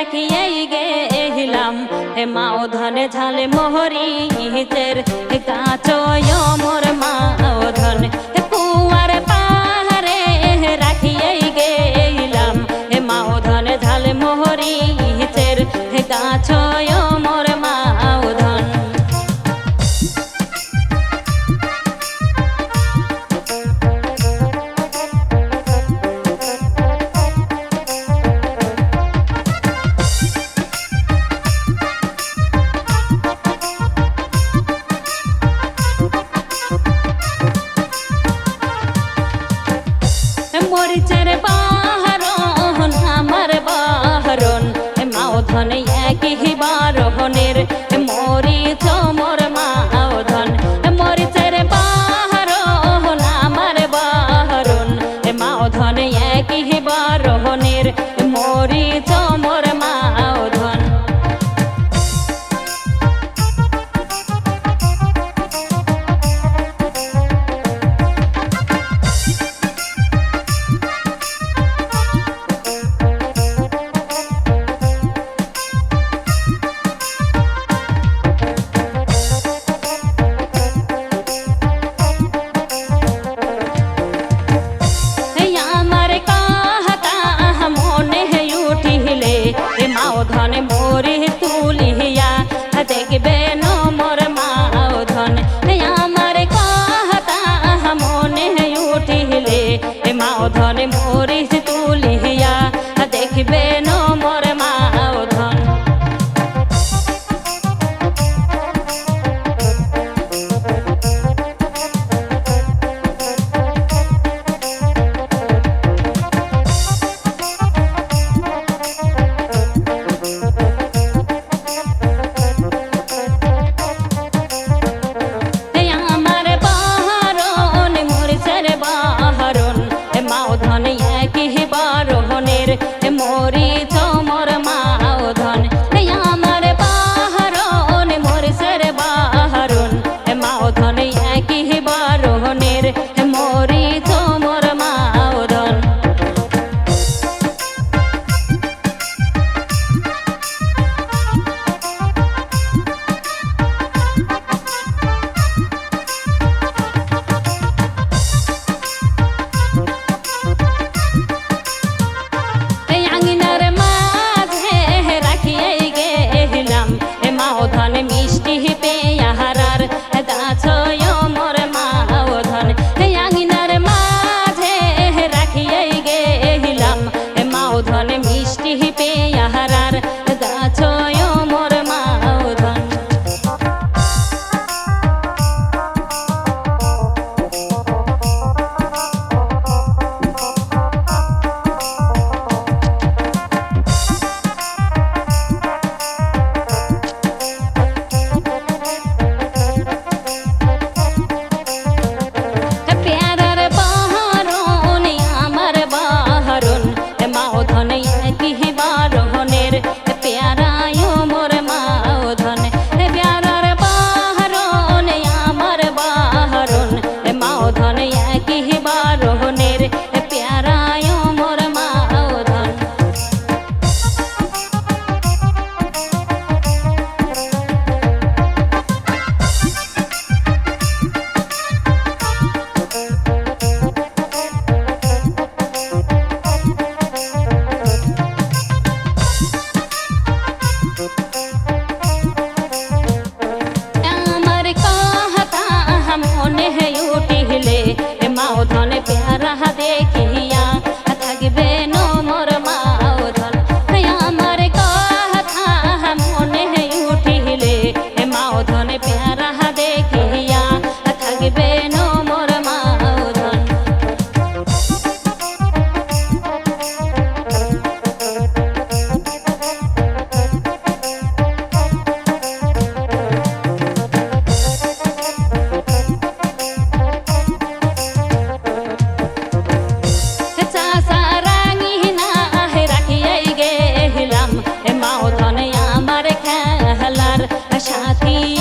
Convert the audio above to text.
রাখিয়ে গেলাম মাও ধনে ঝালে মোহরি হিতের কাচয় মোর মাও ধন কুয়ার পাহাড়ে রাখিয়ে গেলাম মাও ধনে ঝালে মোহরি হিতের কাচয় মোর মাও ধন মরিচের বাহরণ আমার বাহরণ মাও ধন একই বারহনের মরিচ মোর মাও ধন মরিচের বাহরণ আমার বাহরণ মাও ধন একই বারহনের মরিচ মোর মাও ধন ধন মোরে তুলিয়া দেখবে নো মোর মাও ধন আমার কথা মনে উঠিলে মাও ধন মোরে তুলিয়া দেখবে নো মোর মাও ধন ধন একই বারহনের মরিচ মোর মাও ধন আমার বাহরণ মরিচের বাহরণ মাও ধন একই বারহনের মরিচ মোর মাও ধন ধন মিষ্টি পেয়ারার গাছয় মোর মাও ধন আঙিনার মাঝে রাখিয়ে গেলাম মাও ধন মিষ্টি পেয়ারার গাছয় মোর মাও ধন ধন প্যারা দেখিয়া থাকবে নো মোর মাও ধন আমার কথা মনে উঠিলে মাও ধন প্যারা দেখিয়া থাকবে নো মোর মাও ধন সাথী